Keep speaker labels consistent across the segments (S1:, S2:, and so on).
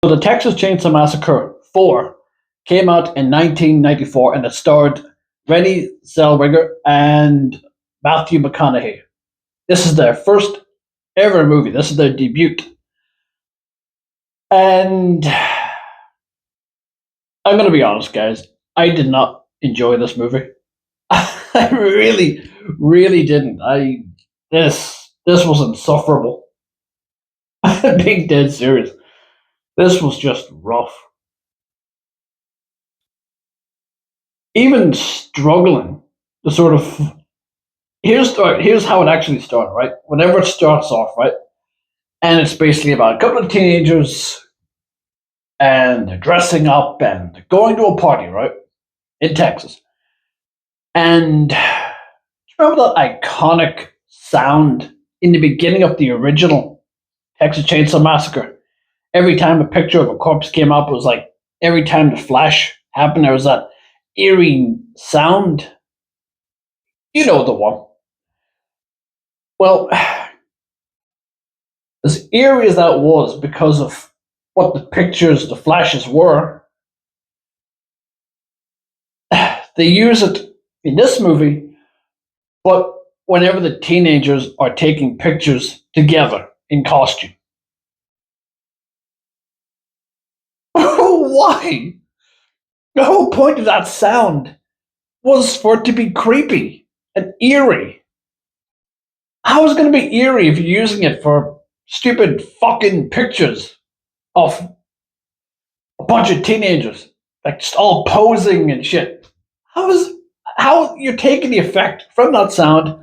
S1: So the Texas Chainsaw Massacre 4 came out in 1994 and it starred Renée Zellweger and Matthew McConaughey. This is their first ever movie. This is their debut. And I'm going to be honest, guys. I did not enjoy this movie. I really didn't. This was insufferable. I'm being dead serious. This was just rough. Even struggling to sort of here's how it actually started, right? Whenever it starts off, right, and it's basically about a couple of teenagers and they're dressing up and they're going to a party, right, in Texas. And do you remember that iconic sound in the beginning of the original Texas Chainsaw Massacre? Every time a picture of a corpse came up, it was like every time the flash happened, there was that eerie sound. You know the one. Well, as eerie as that was because of what the pictures, the flashes were, they use it in this movie, but whenever the teenagers are taking pictures together in costume. Why? The whole point of that sound was for it to be creepy and eerie. How is it going to be eerie if you're using it for stupid fucking pictures of a bunch of teenagers, like just all posing and shit? How you're taking the effect from that sound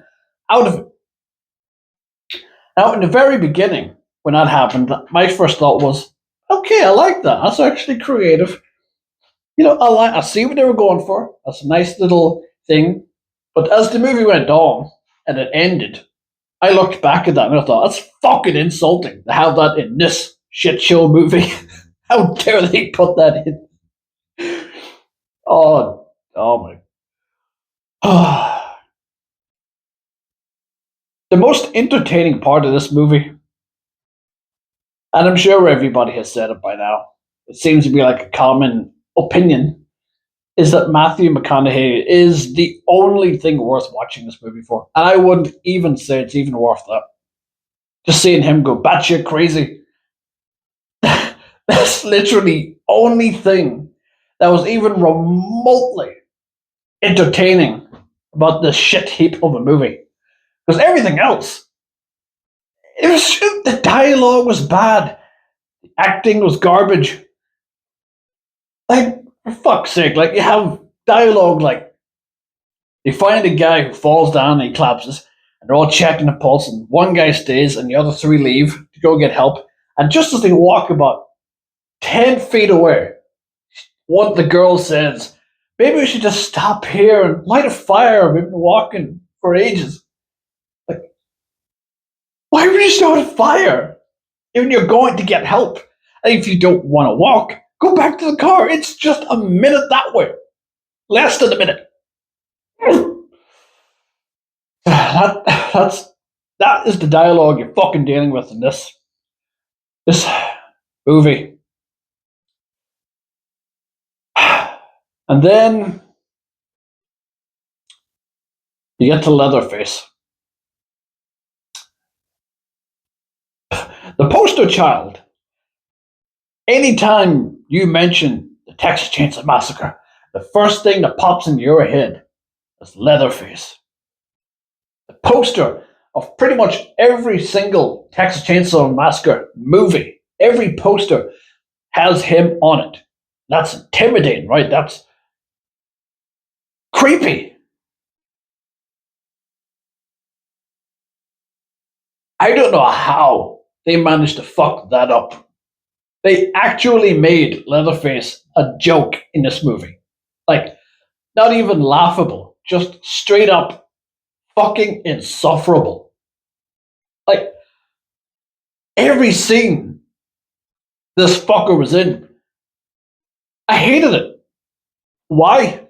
S1: out of it? Now, in the very beginning, when that happened, my first thought was, okay, I like that. That's actually creative. I see what they were going for. That's a nice little thing. But as the movie went on and it ended, I looked back at that and I thought, that's fucking insulting to have that in this shit show movie. How dare they put that in? Oh my. The most entertaining part of this movie, and I'm sure everybody has said it by now, it seems to be like a common opinion, is that Matthew McConaughey is the only thing worth watching this movie for. And I wouldn't even say it's even worth that. Just seeing him go batshit crazy. That's literally only thing that was even remotely entertaining about this shit heap of a movie. Because everything else, it was the dialogue was bad, the acting was garbage. Like, for fuck's sake, like you have dialogue like they find a guy who falls down and he collapses, and they're all checking the pulse, and one guy stays and the other three leave to go get help. And just as they walk about 10 feet away, what the girl says, maybe we should just stop here and light a fire. We've been walking for ages. Like, why would you start a fire when you're going to get help? And if you don't want to walk, go back to the car. It's just a minute that way. Less than a minute. That is the dialogue you're fucking dealing with in this movie. And then you get to Leatherface. The poster child. Anytime you mention the Texas Chainsaw Massacre, the first thing that pops into your head is Leatherface. The poster of pretty much every single Texas Chainsaw Massacre movie, every poster has him on it. That's intimidating, right? That's creepy. I don't know how they managed to fuck that up. They actually made Leatherface a joke in this movie. Like, not even laughable, just straight up fucking insufferable. Like, every scene this fucker was in, I hated it. Why?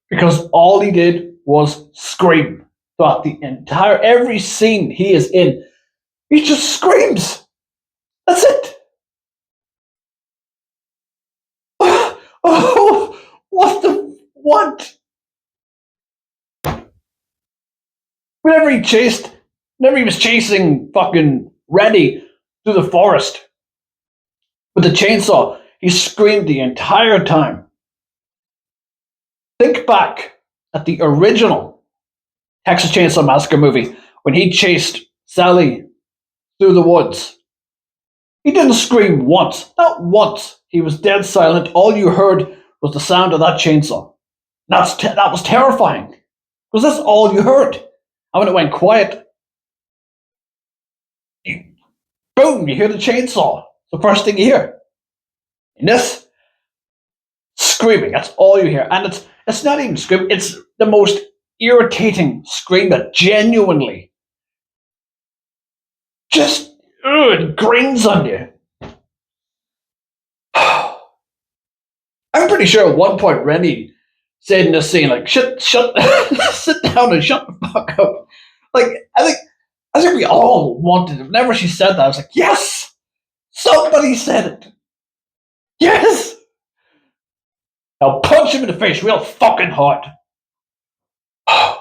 S1: Because all he did was scream throughout the entire, every scene he is in. He just screams. That's it. Oh, what the what? Whenever he was chasing fucking Rennie through the forest with the chainsaw, he screamed the entire time. Think back at the original Texas Chainsaw Massacre movie when he chased Sally through the woods. He didn't scream once, not once. He was dead silent. All you heard was the sound of that chainsaw. That was terrifying because that's all you heard. And when it went quiet, boom, you hear the chainsaw. The first thing you hear. In this, screaming. That's all you hear, and it's not even screaming. It's the most irritating scream that genuinely just it grains on you. I'm pretty sure at one point Rennie said in this scene, like, shut, sit down and shut the fuck up. Like, I think we all wanted it. Whenever she said that, I was like, yes, somebody said it. Yes. I'll punch him in the face real fucking hard. I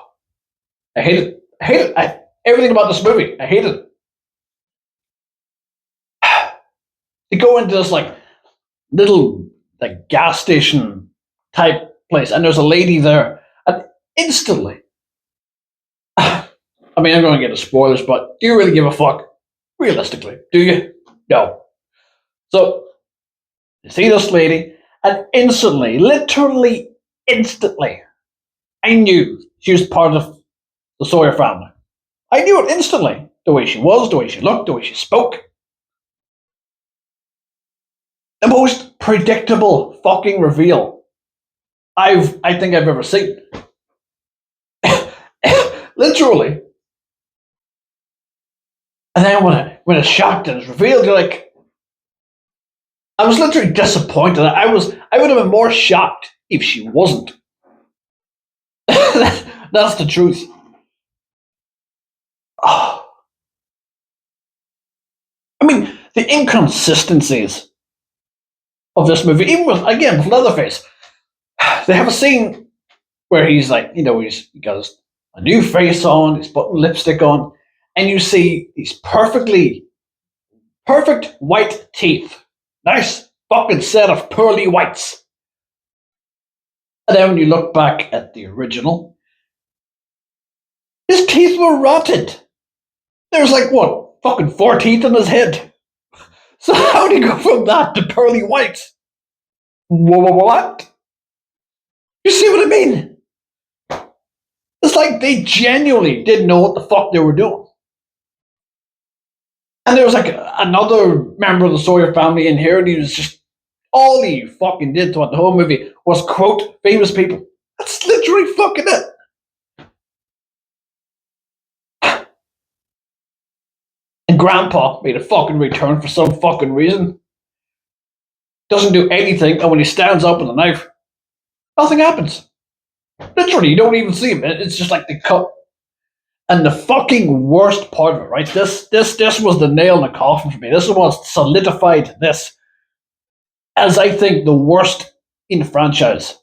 S1: hate it. I hate it. Everything about this movie, I hate it. They go into this like little like gas station type place, and there's a lady there, and instantly, I mean, I'm going to get into spoilers, but do you really give a fuck? Realistically, do you? No. So you see this lady, and instantly, literally instantly, I knew she was part of the Sawyer family. I knew it instantly. The way she was, the way she looked, the way she spoke. The most predictable fucking reveal I think I've ever seen. Literally. And then when it's shocked and it's revealed, you're like, I was literally disappointed. I would have been more shocked if she wasn't. That's the truth. Oh. I mean, the inconsistencies of this movie, even with Leatherface, they have a scene where he's like, he got a new face on, he's putting lipstick on, and you see these perfect white teeth. Nice fucking set of pearly whites. And then when you look back at the original, his teeth were rotted. There's like, what, fucking 4 teeth in his head. So how do you go from that to pearly whites? What? You see what I mean? It's like they genuinely didn't know what the fuck they were doing. And there was like another member of the Sawyer family in here, and he was just all he fucking did throughout the whole movie was quote famous people. That's literally fucking it. And Grandpa made a fucking return for some fucking reason. Doesn't do anything, and when he stands up with a knife, nothing happens. Literally, you don't even see him. It's just like the cut. And the fucking worst part of it, right? This was the nail in the coffin for me. This is what solidified this as I think the worst in the franchise.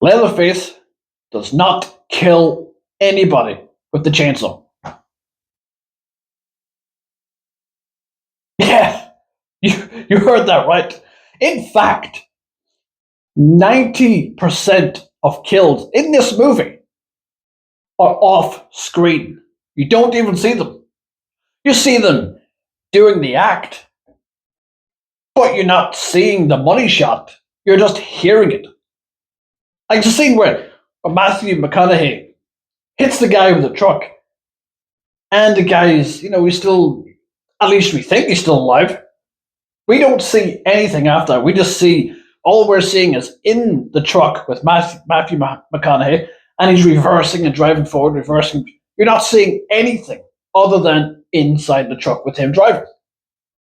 S1: Leatherface does not kill anybody with the chainsaw. Yeah, you heard that right. In fact, 90% of kills in this movie are off screen. You don't even see them. You see them doing the act, but you're not seeing the money shot. You're just hearing it. Like the scene where Matthew McConaughey hits the guy with the truck, and the guy's, he's still, at least we think he's still alive. We don't see anything after that. We just see, all we're seeing is in the truck with Matthew McConaughey, and he's reversing and driving forward, reversing. You're not seeing anything other than inside the truck with him driving.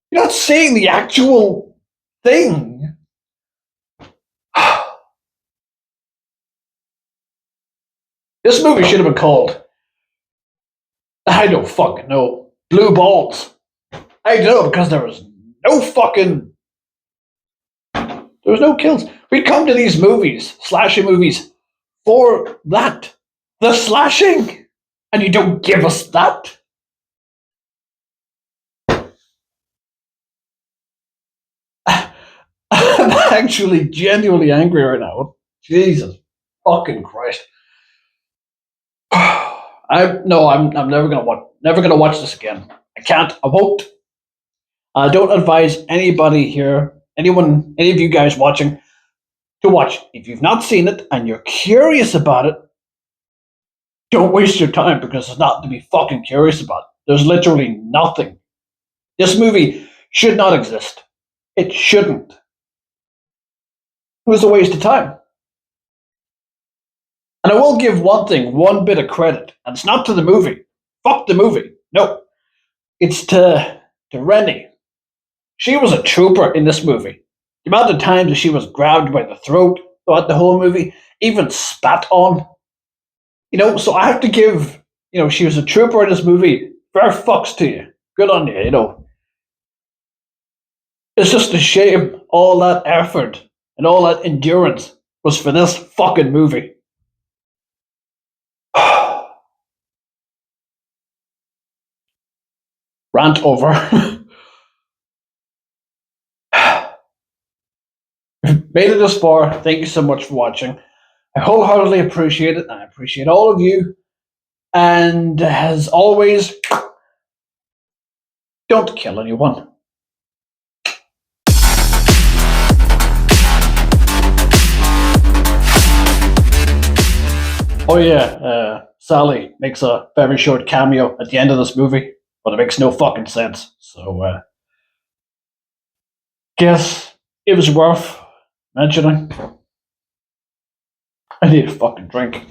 S1: You're not seeing the actual thing. This movie should have been called, I don't fucking know, Blue Balls. I know, because there was no fucking There was no kills. We come to these movies, slasher movies, for that. The slashing! And you don't give us that? I'm actually genuinely angry right now. Jesus fucking Christ. I'm never gonna watch this again. I can't. I won't. I don't advise anybody here, any of you guys watching, to watch. If you've not seen it and you're curious about it, don't waste your time because there's nothing to be fucking curious about. There's literally nothing. This movie should not exist. It shouldn't. It was a waste of time. And I will give one bit of credit, and it's not to the movie. Fuck the movie. No. It's to Renée. She was a trooper in this movie. The amount of times that she was grabbed by the throat throughout the whole movie, even spat on. So I have to give, she was a trooper in this movie. Fair fucks to you. Good on you. It's just a shame all that effort and all that endurance was for this fucking movie. Rant over. Made it this far. Thank you so much for watching. I wholeheartedly appreciate it, and I appreciate all of you. And as always, don't kill anyone. Oh yeah, Sally makes a very short cameo at the end of this movie, but it makes no fucking sense. So, guess it was worth mentioning. I need a fucking drink.